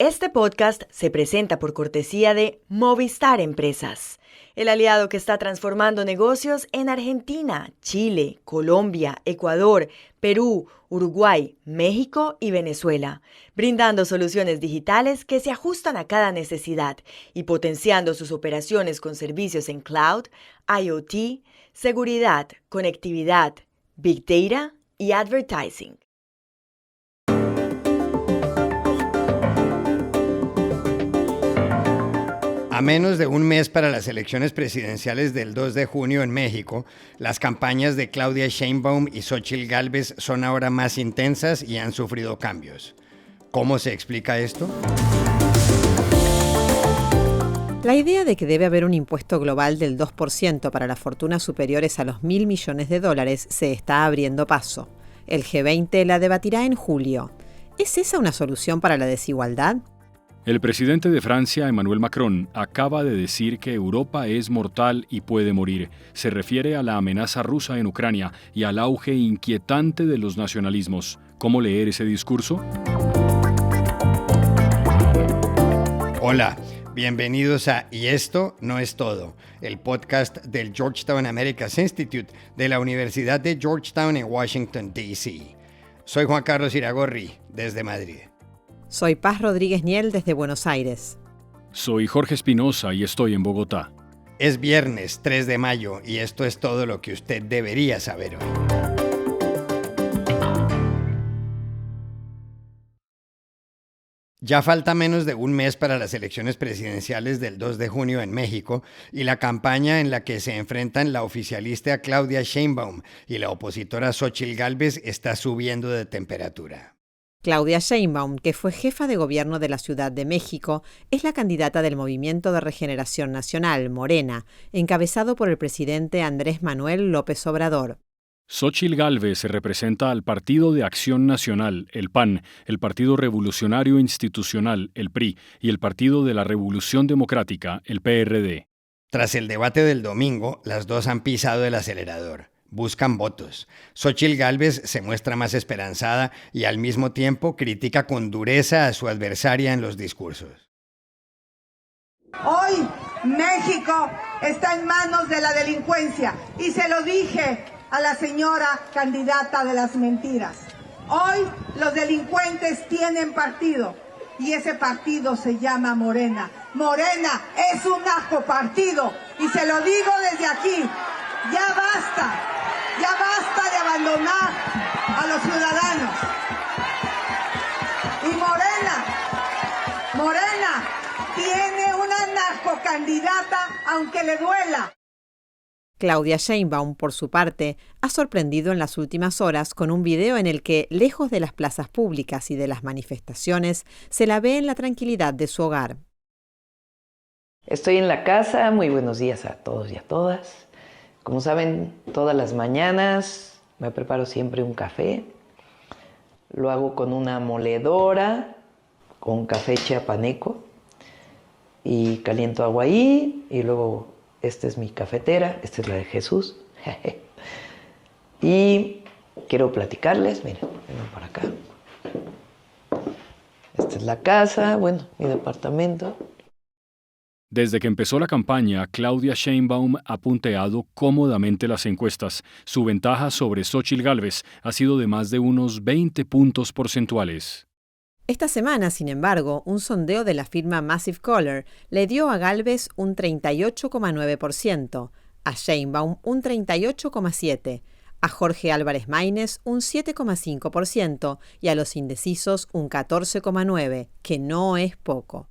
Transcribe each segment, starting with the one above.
Este podcast se presenta por cortesía de Movistar Empresas, el aliado que está transformando negocios en Argentina, Chile, Colombia, Ecuador, Perú, Uruguay, México y Venezuela, brindando soluciones digitales que se ajustan a cada necesidad y potenciando sus operaciones con servicios en cloud, IoT, seguridad, conectividad, Big Data y advertising. A menos de un mes para las elecciones presidenciales del 2 de junio en México, las campañas de Claudia Sheinbaum y Xóchitl Gálvez son ahora más intensas y han sufrido cambios. ¿Cómo se explica esto? La idea de que debe haber un impuesto global del 2% para las fortunas superiores a los $1.000 millones se está abriendo paso. El G20 la debatirá en julio. ¿Es esa una solución para la desigualdad? El presidente de Francia, Emmanuel Macron, acaba de decir que Europa es mortal y puede morir. Se refiere a la amenaza rusa en Ucrania y al auge inquietante de los nacionalismos. ¿Cómo leer ese discurso? Hola, bienvenidos a Y esto no es todo, el podcast del Georgetown Americas Institute de la Universidad de Georgetown en Washington, D.C. Soy Juan Carlos Iragorri, desde Madrid. Soy Paz Rodríguez Niel desde Buenos Aires. Soy Jorge Espinosa y estoy en Bogotá. Es viernes 3 de mayo y esto es todo lo que usted debería saber hoy. Ya falta menos de un mes para las elecciones presidenciales del 2 de junio en México y la campaña en la que se enfrentan la oficialista Claudia Sheinbaum y la opositora Xóchitl Gálvez está subiendo de temperatura. Claudia Sheinbaum, que fue jefa de gobierno de la Ciudad de México, es la candidata del Movimiento de Regeneración Nacional, Morena, encabezado por el presidente Andrés Manuel López Obrador. Xóchitl Gálvez representa al Partido de Acción Nacional, el PAN, el Partido Revolucionario Institucional, el PRI, y el Partido de la Revolución Democrática, el PRD. Tras el debate del domingo, las dos han pisado el acelerador. Buscan votos. Xóchitl Gálvez se muestra más esperanzada y al mismo tiempo critica con dureza a su adversaria en los discursos. Hoy México está en manos de la delincuencia y se lo dije a la señora candidata de las mentiras. Hoy los delincuentes tienen partido y ese partido se llama Morena. Morena es un narcopartido y se lo digo desde aquí. Ya basta de abandonar a los ciudadanos. Y Morena tiene una narcocandidata aunque le duela. Claudia Sheinbaum, por su parte, ha sorprendido en las últimas horas con un video en el que, lejos de las plazas públicas y de las manifestaciones, se la ve en la tranquilidad de su hogar. Estoy en la casa, muy buenos días a todos y a todas. Como saben, todas las mañanas me preparo siempre un café. Lo hago con una moledora, con café chiapaneco. Y caliento agua ahí. Y luego, esta es mi cafetera, esta es la de Jesús. Y quiero platicarles, miren, vengan para acá. Esta es la casa, bueno, mi departamento. Desde que empezó la campaña, Claudia Sheinbaum ha punteado cómodamente las encuestas. Su ventaja sobre Xóchitl Gálvez ha sido de más de unos 20 puntos porcentuales. Esta semana, sin embargo, un sondeo de la firma Massive Caller le dio a Gálvez un 38,9%, a Sheinbaum un 38,7%, a Jorge Álvarez Maínez un 7,5% y a los indecisos un 14,9%, que no es poco.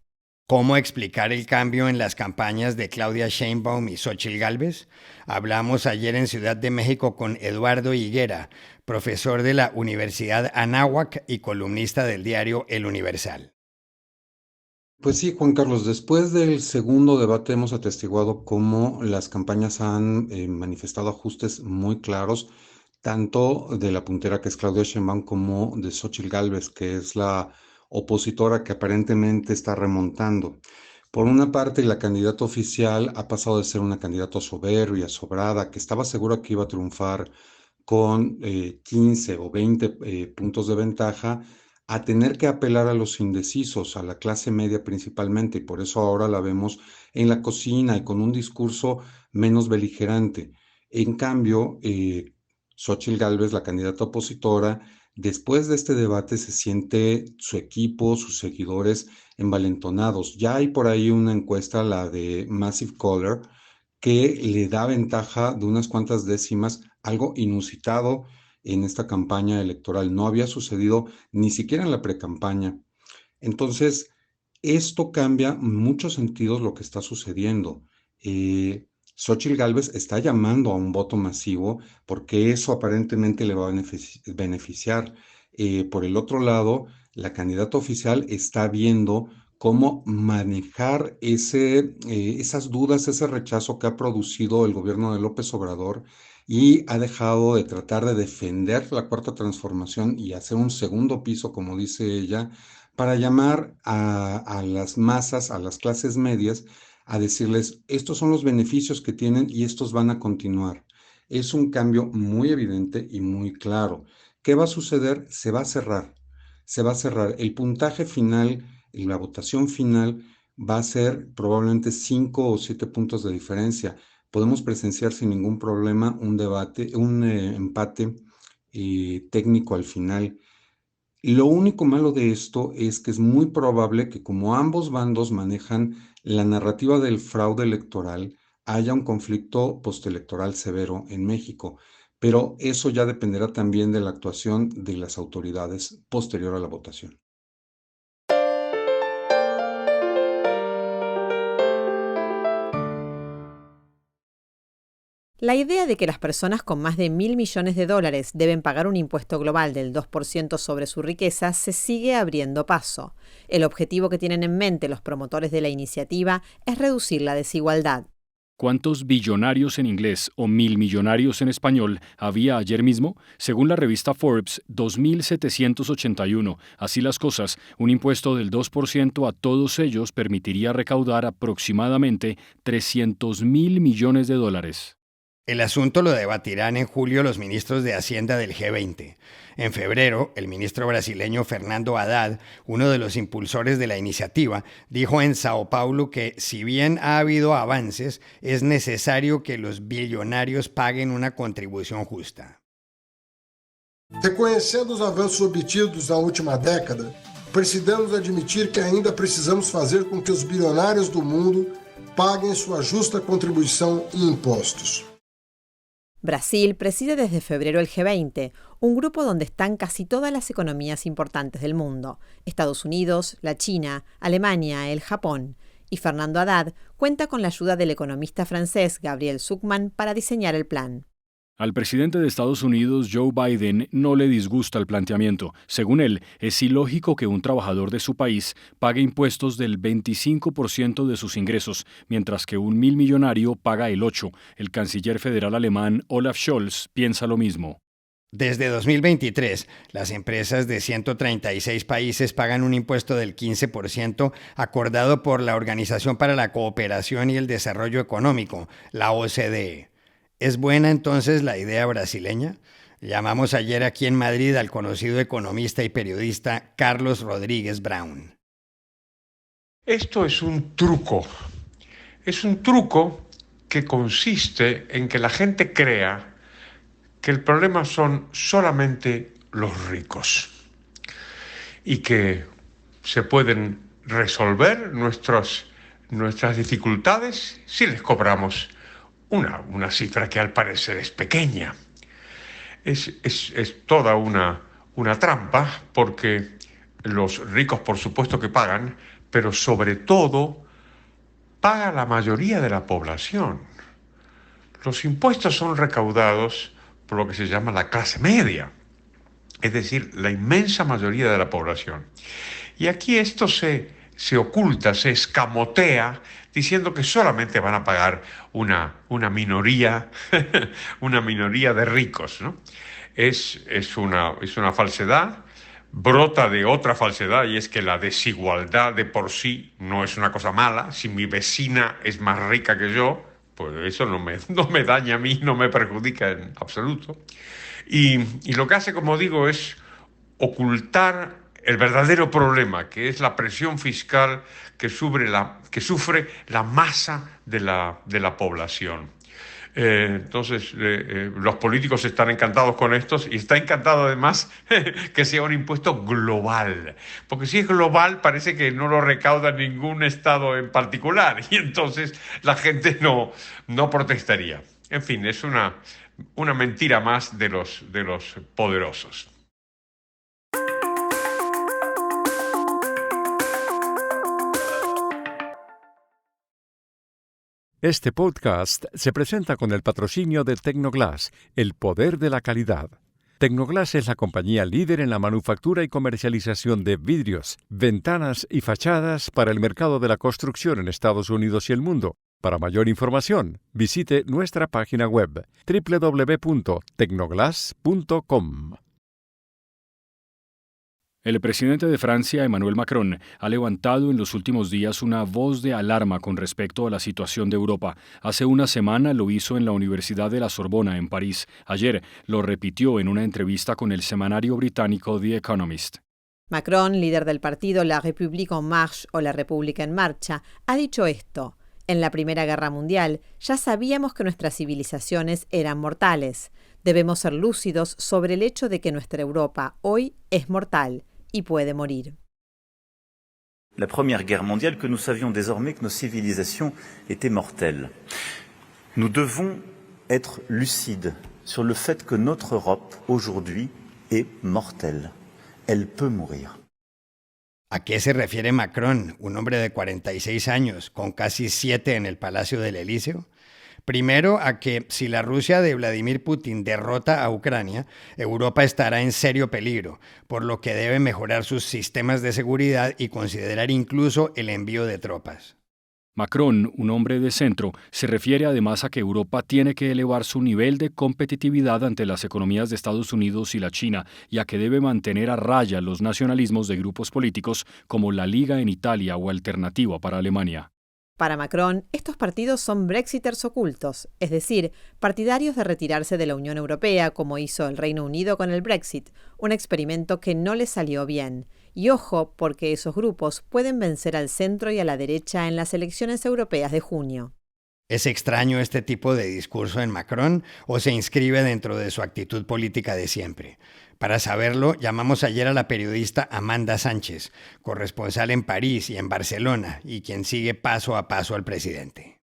¿Cómo explicar el cambio en las campañas de Claudia Sheinbaum y Xóchitl Gálvez? Hablamos ayer en Ciudad de México con Eduardo Higuera, profesor de la Universidad Anáhuac y columnista del diario El Universal. Pues sí, Juan Carlos, después del segundo debate hemos atestiguado cómo las campañas han manifestado ajustes muy claros, tanto de la puntera que es Claudia Sheinbaum como de Xóchitl Gálvez, que es la opositora que aparentemente está remontando. Por una parte, la candidata oficial ha pasado de ser una candidata soberbia, sobrada, que estaba segura que iba a triunfar con 15 o 20 puntos de ventaja, a tener que apelar a los indecisos, a la clase media principalmente, y por eso ahora la vemos en la cocina y con un discurso menos beligerante. En cambio, Xóchitl Gálvez, la candidata opositora, después de este debate se siente su equipo, sus seguidores envalentonados. Ya hay por ahí una encuesta, la de Massive Caller, que le da ventaja de unas cuantas décimas, algo inusitado en esta campaña electoral. No había sucedido ni siquiera en la precampaña. Entonces, esto cambia en muchos sentidos lo que está sucediendo. Xóchitl Gálvez está llamando a un voto masivo porque eso aparentemente le va a beneficiar. Por el otro lado, la candidata oficial está viendo cómo manejar esas dudas, ese rechazo que ha producido el gobierno de López Obrador y ha dejado de tratar de defender la cuarta transformación y hacer un segundo piso, como dice ella, para llamar a las masas, a las clases medias, a decirles, estos son los beneficios que tienen y estos van a continuar. Es un cambio muy evidente y muy claro. ¿Qué va a suceder? Se va a cerrar. Se va a cerrar. El puntaje final y la votación final va a ser probablemente 5 o 7 puntos de diferencia. Podemos presenciar sin ningún problema un debate, un empate técnico al final. Lo único malo de esto es que es muy probable que como ambos bandos manejan la narrativa del fraude electoral, haya un conflicto postelectoral severo en México, pero eso ya dependerá también de la actuación de las autoridades posterior a la votación. La idea de que las personas con más de $1.000 millones deben pagar un impuesto global del 2% sobre su riqueza se sigue abriendo paso. El objetivo que tienen en mente los promotores de la iniciativa es reducir la desigualdad. ¿Cuántos billonarios en inglés o milmillonarios en español había ayer mismo? Según la revista Forbes, 2.781. Así las cosas, un impuesto del 2% a todos ellos permitiría recaudar aproximadamente $300.000 millones. El asunto lo debatirán en julio los ministros de Hacienda del G20. En febrero, el ministro brasileño Fernando Haddad, uno de los impulsores de la iniciativa, dijo en Sao Paulo que si bien ha habido avances, es necesario que los billonarios paguen una contribución justa. Reconhecendo os avanços obtidos na última década, precisamos admitir que ainda precisamos fazer com que os bilionários do mundo paguem sua justa contribuição e impostos. Brasil preside desde febrero el G20, un grupo donde están casi todas las economías importantes del mundo: Estados Unidos, la China, Alemania, el Japón. Y Fernando Haddad cuenta con la ayuda del economista francés Gabriel Zucman para diseñar el plan. Al presidente de Estados Unidos, Joe Biden, no le disgusta el planteamiento. Según él, es ilógico que un trabajador de su país pague impuestos del 25% de sus ingresos, mientras que un milmillonario paga el 8%. El canciller federal alemán Olaf Scholz piensa lo mismo. Desde 2023, las empresas de 136 países pagan un impuesto del 15% acordado por la Organización para la Cooperación y el Desarrollo Económico, la OCDE. ¿Es buena entonces la idea brasileña? Llamamos ayer aquí en Madrid al conocido economista y periodista Carlos Rodríguez Brown. Esto es un truco. Es un truco que consiste en que la gente crea que el problema son solamente los ricos y que se pueden resolver nuestras dificultades si les cobramos una cifra que al parecer es pequeña. Es toda una trampa, porque los ricos por supuesto que pagan, pero sobre todo paga la mayoría de la población. Los impuestos son recaudados por lo que se llama la clase media, es decir, la inmensa mayoría de la población. Y aquí esto se oculta, se escamotea, diciendo que solamente van a pagar una minoría, una minoría de ricos, ¿no? Es una falsedad, brota de otra falsedad, y es que la desigualdad de por sí no es una cosa mala. Si mi vecina es más rica que yo, pues eso no me daña a mí, no me perjudica en absoluto. Y lo que hace, como digo, es ocultar el verdadero problema, que es la presión fiscal que sufre la masa de la población. Entonces, los políticos están encantados con estos y está encantado además que sea un impuesto global, porque si es global parece que no lo recauda ningún estado en particular y entonces la gente no protestaría. En fin, es una mentira más de los poderosos. Este podcast se presenta con el patrocinio de Tecnoglass, el poder de la calidad. Tecnoglass es la compañía líder en la manufactura y comercialización de vidrios, ventanas y fachadas para el mercado de la construcción en Estados Unidos y el mundo. Para mayor información, visite nuestra página web www.tecnoglass.com. El presidente de Francia, Emmanuel Macron, ha levantado en los últimos días una voz de alarma con respecto a la situación de Europa. Hace una semana lo hizo en la Universidad de la Sorbona, en París. Ayer lo repitió en una entrevista con el semanario británico The Economist. Macron, líder del partido La République en Marche o La República en Marcha, ha dicho esto: en la Primera Guerra Mundial ya sabíamos que nuestras civilizaciones eran mortales. Debemos ser lúcidos sobre el hecho de que nuestra Europa hoy es mortal y puede morir. La Première Guerre mondiale, que nous savions désormais que nos civilisations étaient mortelles. Nous devons être lucides sur le fait que notre Europe, aujourd'hui, est mortelle. Elle peut mourir. ¿A qué se refiere Macron, un hombre de 46 años, con casi 7 en el Palacio del Elíseo? Primero, a que si la Rusia de Vladimir Putin derrota a Ucrania, Europa estará en serio peligro, por lo que debe mejorar sus sistemas de seguridad y considerar incluso el envío de tropas. Macron, un hombre de centro, se refiere además a que Europa tiene que elevar su nivel de competitividad ante las economías de Estados Unidos y la China y a que debe mantener a raya los nacionalismos de grupos políticos como la Liga en Italia o Alternativa para Alemania. Para Macron, estos partidos son brexiters ocultos, es decir, partidarios de retirarse de la Unión Europea, como hizo el Reino Unido con el Brexit, un experimento que no le salió bien. Y ojo, porque esos grupos pueden vencer al centro y a la derecha en las elecciones europeas de junio. ¿Es extraño este tipo de discurso en Macron o se inscribe dentro de su actitud política de siempre? Para saberlo, llamamos ayer a la periodista Amanda Sánchez, corresponsal en París y en Barcelona, y quien sigue paso a paso al presidente.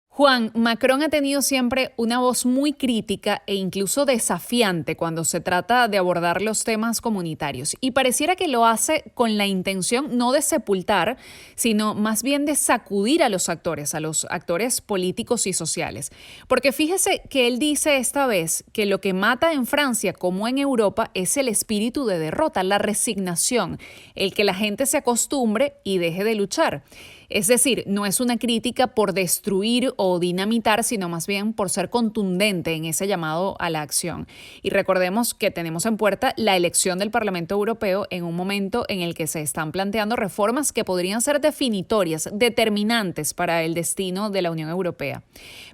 Juan, Macron ha tenido siempre una voz muy crítica e incluso desafiante cuando se trata de abordar los temas comunitarios. Y pareciera que lo hace con la intención no de sepultar, sino más bien de sacudir a los actores políticos y sociales. Porque fíjese que él dice esta vez que lo que mata en Francia como en Europa es el espíritu de derrota, la resignación, el que la gente se acostumbre y deje de luchar. Es decir, no es una crítica por destruir o dinamitar, sino más bien por ser contundente en ese llamado a la acción. Y recordemos que tenemos en puerta la elección del Parlamento Europeo en un momento en el que se están planteando reformas que podrían ser definitorias, determinantes para el destino de la Unión Europea.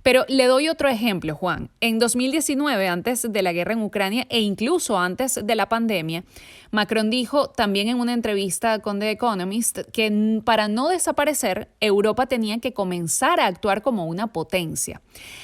Pero le doy otro ejemplo, Juan. En 2019, antes de la guerra en Ucrania e incluso antes de la pandemia, Macron dijo también en una entrevista con The Economist que para no desaparecer, Europa tenía que comenzar a actuar como una potencia.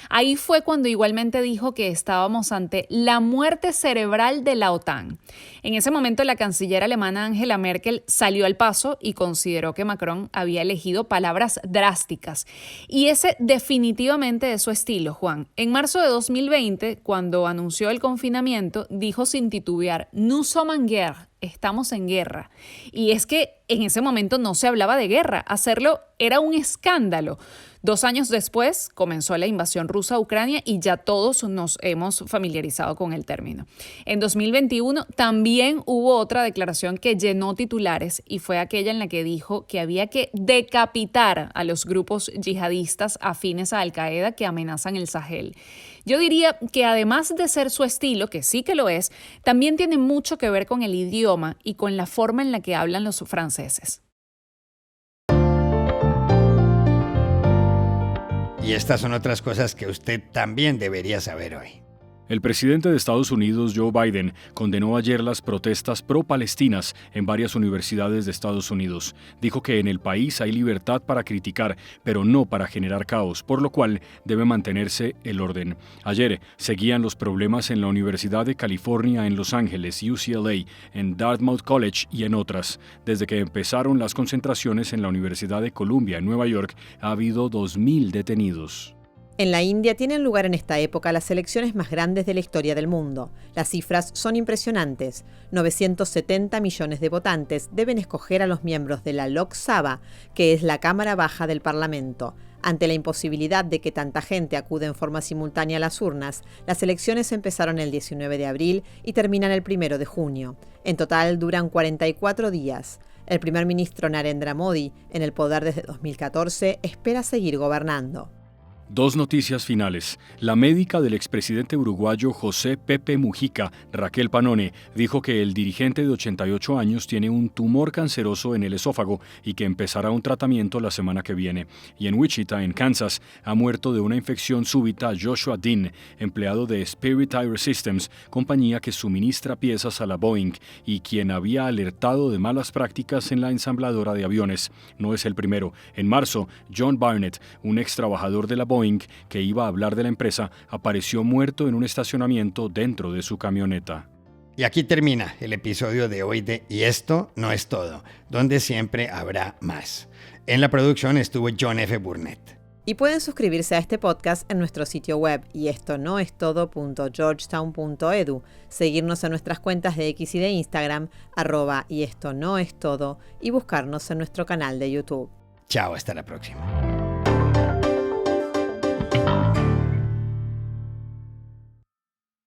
Ahí fue cuando igualmente dijo que estábamos ante la muerte cerebral de la OTAN. En ese momento, la canciller alemana Angela Merkel salió al paso y consideró que Macron había elegido palabras drásticas. Y ese definitivamente es su estilo, Juan. En marzo de 2020, cuando anunció el confinamiento, dijo sin titubear: "Nous sommes en guerre". Estamos en guerra. Y es que en ese momento no se hablaba de guerra. Hacerlo era un escándalo. 2 años después comenzó la invasión rusa a Ucrania y ya todos nos hemos familiarizado con el término. En 2021 también hubo otra declaración que llenó titulares y fue aquella en la que dijo que había que decapitar a los grupos yihadistas afines a Al-Qaeda que amenazan el Sahel. Yo diría que además de ser su estilo, que sí que lo es, también tiene mucho que ver con el idioma y con la forma en la que hablan los franceses. Y estas son otras cosas que usted también debería saber hoy. El presidente de Estados Unidos, Joe Biden, condenó ayer las protestas pro-palestinas en varias universidades de Estados Unidos. Dijo que en el país hay libertad para criticar, pero no para generar caos, por lo cual debe mantenerse el orden. Ayer seguían los problemas en la Universidad de California en Los Ángeles, UCLA, en Dartmouth College y en otras. Desde que empezaron las concentraciones en la Universidad de Columbia, en Nueva York, ha habido 2.000 detenidos. En la India tienen lugar en esta época las elecciones más grandes de la historia del mundo. Las cifras son impresionantes. 970 millones de votantes deben escoger a los miembros de la Lok Sabha, que es la Cámara Baja del Parlamento. Ante la imposibilidad de que tanta gente acude en forma simultánea a las urnas, las elecciones empezaron el 19 de abril y terminan el 1 de junio. En total duran 44 días. El primer ministro Narendra Modi, en el poder desde 2014, espera seguir gobernando. Dos noticias finales. La médica del expresidente uruguayo José Pepe Mujica, Raquel Panone, dijo que el dirigente de 88 años tiene un tumor canceroso en el esófago y que empezará un tratamiento la semana que viene. Y en Wichita, en Kansas, ha muerto de una infección súbita Joshua Dean, empleado de Spirit AeroSystems, compañía que suministra piezas a la Boeing y quien había alertado de malas prácticas en la ensambladora de aviones. No es el primero. En marzo, John Barnett, un ex trabajador de la Boeing, que iba a hablar de la empresa, apareció muerto en un estacionamiento dentro de su camioneta. Y aquí termina el episodio de hoy de Y esto no es todo, donde siempre habrá más. En la producción estuvo John F. Burnett. Y pueden suscribirse a este podcast en nuestro sitio web yestonoestodo.georgetown.edu, seguirnos en nuestras cuentas de X y de Instagram, @yestonoestodo, y buscarnos en nuestro canal de YouTube. Chao, hasta la próxima.